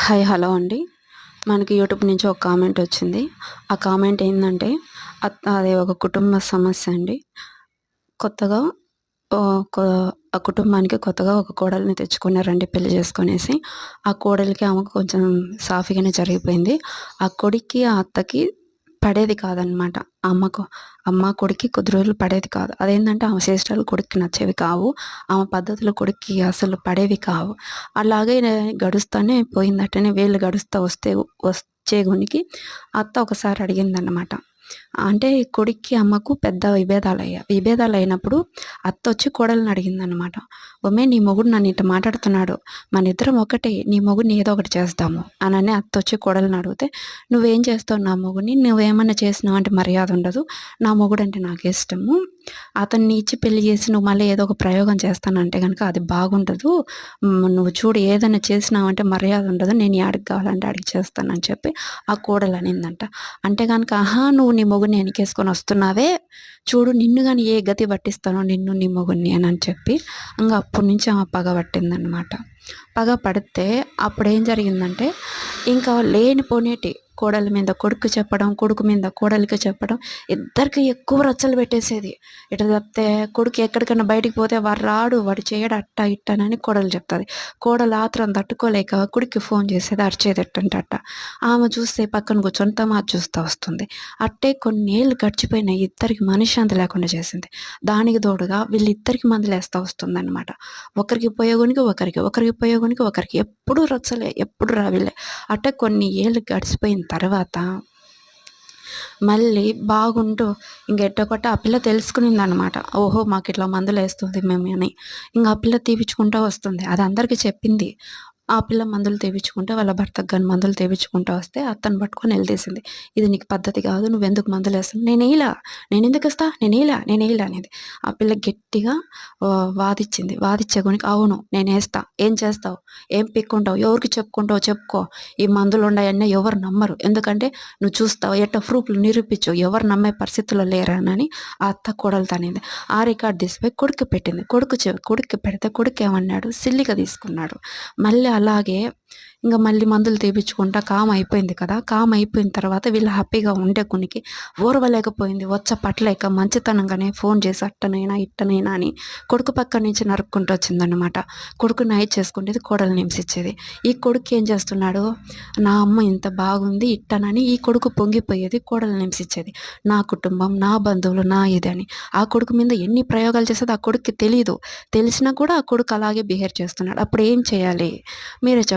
Hi hello అండి. మనకి YouTube నుంచి ఒక కామెంట్ వచ్చింది. ఆ కామెంట్ ఏందంటే అది ఒక కుటుంబ సమస్య అండి. కొత్తగా ఆహ్, కొ ఆ కుటుంబానికి కొత్తగా ఒక కోడల్ని తెచ్చుకున్నారండి పెళ్లి చేసుకొనేసి. ఆ కోడలికి ఆమెకు కొంచెం సాఫీగానే జరిగిపోయింది. ఆ కొడుక్కి, ఆ అత్తకి పడేది కాదనమాట. కొడుక్కి కొద్ది రోజులు పడేది కాదు. అదేంటంటే ఆమె చేష్టలు కొడుక్కి నచ్చేవి కావు. ఆమె పద్ధతులు కొడుక్కి అసలు పడేవి కావు. అలాగే గడుస్తానే పోయిందటనే వేళ్ళు గడుస్తా వచ్చే గునికి అత్త ఒకసారి అడిగిందనమాట. అంటే కొడుక్కి, అమ్మకు పెద్ద విభేదాలయినప్పుడు అత్తొచ్చి కోడలిని అడిగిందనమాట. "ఒమే నీ మొగుడు నన్ను ఇట్ట మాటాడుతున్నాడు. మనిద్దరం ఒకటే. నీ మొగుడిని ఏదో ఒకటి చేద్దాము" అనని అత్తొచ్చి కోడలిని అడిగితే, "నువ్వేం చేస్తావు నా మొగుడిని? నువ్వేమన్నా చేసినావంటే మర్యాదుండదు. నా మొగుడంటే నాకిష్టము. అతన్ని ఇచ్చి పెళ్లి చేసి నువ్వు మళ్ళీ ఏదో ఒక ప్రయోగం చేస్తానంటే గనక అది బాగుండదు. నువ్వు చూడు ఏదైనా చేసినావంటే మర్యాదుండదు. నేను యాడికి కావాలంటే ఆడికి చేస్తానని చెప్పి ఆ కోడలనిందంట. అంటే గనక నువ్వు నీ మొగుడిని ఎనకేసుకొని వస్తున్నావే, చూడు నిన్ను గాని ఏ గతి పట్టిస్తానో నిన్ను నీ మొగుడిని అని చెప్పి అప్పటి నుంచి ఆమె పగ పట్టిందనమాట. పగ పడితే అప్పుడేం జరిగిందంటే ఇంకా లేనిపోనేటి కోడలి మీద కొడుకు చెప్పడం, కొడుకు మీద కోడలికి చెప్పడం, ఇద్దరికి ఎక్కువ రచ్చలు పెట్టేసేది. ఇటు చెప్తే కొడుకు ఎక్కడికైనా బయటికి పోతే వాడు రాడు, వాడు చేయడు అట్ట ఇట్టనని కోడలు చెప్తుంది. కోడలు ఆత్రం తట్టుకోలేక కొడుక్కి ఫోన్ చేసేది, అరిచేది ఎట్టంటే అట్ట. ఆమె చూస్తే పక్కన కూర్చొని తమాషా చూస్తూ వస్తుంది. అట్టే కొన్నేళ్ళు గడిచిపోయినాయి. ఇద్దరికి మనశ్శాంతి లేకుండా చేసింది. దానికి తోడుగా వీళ్ళిద్దరికి మందులేస్తా వస్తుందనమాట. ఒకరికి పోయేగునికి ఒకరికి, ఒకరికి పోయేగునికి ఒకరికి. ఎప్పుడు రచ్చలే, ఎప్పుడు రావిలే. అట్టే కొన్ని ఏళ్ళు గడిచిపోయిన తర్వాత మళ్ళీ బాగుంటూ ఎట్టోకొట్ట ఆ పిల్ల తెలుసుకునిందనమాట. ఓహో! మాకిట్లా మందులేస్తుంది మేము అని. ఆ పిల్ల తీపిచ్చుకుంటా వస్తుంది. అది అందరికీ చెప్పింది. ఆ పిల్ల మందులు తెప్పించుకుంటే వాళ్ళ భర్తకు గాని మందులు తెప్పించుకుంటా వస్తే అత్తను పట్టుకొని ఎళ్ళదీసింది. "ఇది నీకు పద్ధతి కాదు. నువ్వెందుకు మందులేస్తున్నావు?" నేనేయలా" అనేది. ఆ పిల్ల గట్టిగా వాదిచ్చింది. వాదిచ్చే గునికి "అవును నేనేస్తా. ఏం చేస్తావు? ఏం పీక్కుంటావు? ఎవరికి చెప్పుకుంటావో చెప్పుకో. ఈ మందులుండాయన్నీ ఎవరు నమ్మరు. ఎందుకంటే నువ్వు చూస్తావు ఎట్టా ప్రూఫ్‌లు నిరూపించు. ఎవరు నమ్మే పరిస్థితిలో లేరనని" ఆ అత్త కోడలితో అనింది. ఆ రికార్డ్ తీసిపోయి కొడుక్కి పెట్టింది. కొడుక్కి పెడితే కొడుకేమన్నాడు? సిల్లిగా తీసుకున్నాడు. మళ్ళీ అలాగే మళ్ళీ మందులు తెప్పించుకుంటా కామ్ అయిపోయింది కదా! కామ్ అయిపోయిన తర్వాత వీళ్ళు హ్యాపీగా ఉండే కొనికి ఓర్వలేకపోయింది. పట్టలేక మంచితనంగానే ఫోన్ చేసి అట్టనైనా, ఇట్టనైనా అని కొడుకు పక్క నుంచి నరుక్కుంటూ వచ్చిందనమాట. కొడుకు నైట్ చేసుకునేది, కోడలిని హింసించేది. ఈ కొడుకు ఏం చేస్తున్నాడు? నా అమ్మ ఇంత బాగుంది ఇట్టనని ఈ కొడుకు పొంగిపోయేది, కోడలిని హింసించేది. నా కుటుంబం, నా బంధువులు, నా ఇది అని. ఆ కొడుకు మీద ఎన్ని ప్రయోగాలు చేసేదో ఆ కొడుక్కి తెలీదు. తెలిసినా కూడా ఆ కొడుకు అలాగే బిహేవ్ చేస్తున్నాడు. అప్పుడు ఏం చేయాలి? మీరే చెప్పండి.